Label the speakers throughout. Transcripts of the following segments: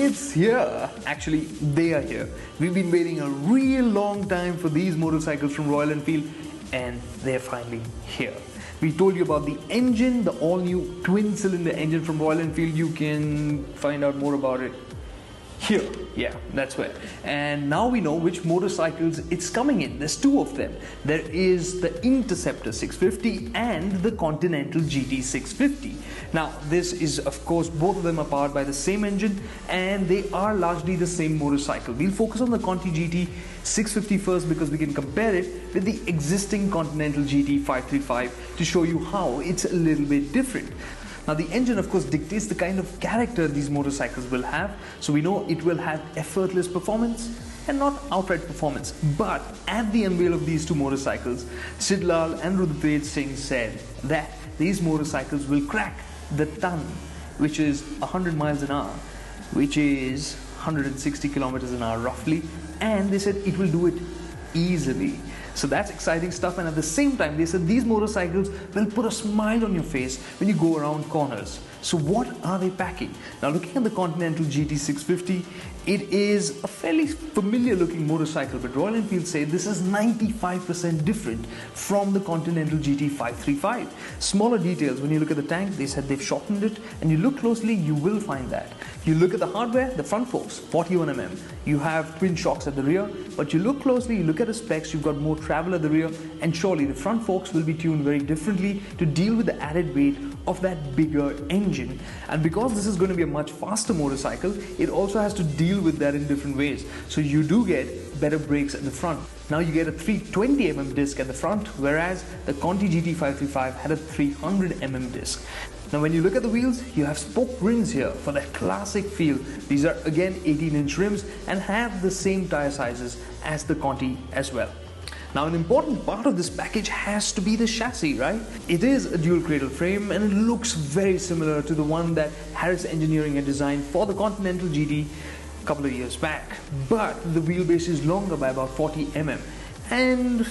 Speaker 1: It's here. Actually, they are here. We've been waiting a real long time for these motorcycles from Royal Enfield, and they're finally here. We told you about the engine, the all-new twin-cylinder engine from Royal Enfield. You can find out more about it here. Yeah, that's where. And now we know which motorcycles it's coming in. There's two of them. There is the Interceptor 650 and the Continental GT650. Now, this is, of course, both of them are powered by the same engine, and they are largely the same motorcycle. We'll focus on the Conti GT650 first because we can compare it with the existing Continental GT535 to show you how it's a little bit different. Now, the engine, of course, dictates the kind of character these motorcycles will have. So we know it will have effortless performance and not outright performance. But at the unveil of these two motorcycles, Sidlal and Rudhved Singh said that these motorcycles will crack the ton, which is 100 miles an hour, which is 160 kilometers an hour roughly. And they said it will do it easily. So that's exciting stuff, and at the same time they said these motorcycles will put a smile on your face when you go around corners. So what are they packing? Now, looking at the Continental GT650, it is a fairly familiar looking motorcycle, but Royal Enfield said this is 95% different from the Continental GT535. Smaller details, when you look at the tank, they said they've shortened it, and you look closely, you will find that. You look at the hardware, the front forks, 41mm. You have twin shocks at the rear, but you look closely, you look at the specs, you've got more travel at the rear, and surely the front forks will be tuned very differently to deal with the added weight of that bigger engine. And because this is going to be a much faster motorcycle, it also has to deal with that in different ways. So you do get better brakes at the front. Now you get a 320mm disc at the front, whereas the Conti GT535 had a 300mm disc. Now when you look at the wheels, you have spoke rims here for that classic feel. These are again 18-inch rims and have the same tire sizes as the Conti as well. Now, an important part of this package has to be the chassis, right? It is a dual cradle frame and it looks very similar to the one that Harris Engineering had designed for the Continental GT a couple of years back. But the wheelbase is longer by about 40mm. And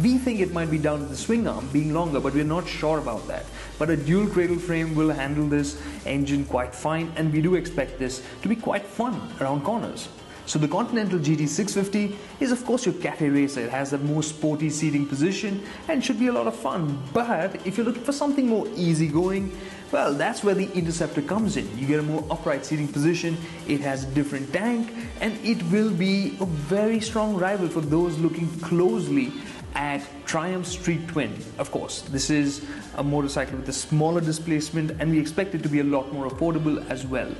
Speaker 1: we think it might be down to the swing arm being longer, but we're not sure about that. But a dual cradle frame will handle this engine quite fine, and we do expect this to be quite fun around corners. So the Continental GT650 is of course your cafe racer. It has a more sporty seating position and should be a lot of fun. But if you're looking for something more easygoing, well, that's where the Interceptor comes in. You get a more upright seating position, it has a different tank, and it will be a very strong rival for those looking closely at Triumph Street Twin. Of course, this is a motorcycle with a smaller displacement, and we expect it to be a lot more affordable as well.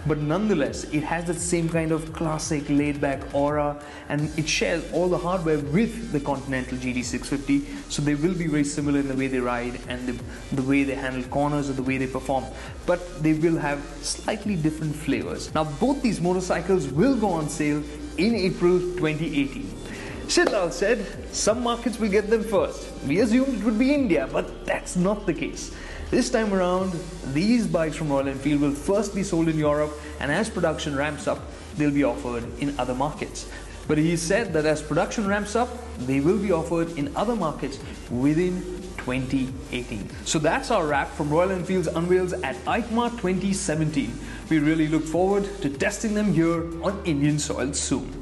Speaker 1: But nonetheless, it has that same kind of classic laid-back aura, and it shares all the hardware with the Continental GT650, so they will be very similar in the way they ride and the way they handle corners or the way they perform. But they will have slightly different flavors. Now, both these motorcycles will go on sale in April 2018. Sidlal said some markets will get them first. We assumed it would be India, but that's not the case. This time around, these bikes from Royal Enfield will first be sold in Europe, and as production ramps up, they'll be offered in other markets. But he said that as production ramps up, they will be offered in other markets within 2018. So that's our wrap from Royal Enfield's unveils at EICMA 2017. We really look forward to testing them here on Indian soil soon.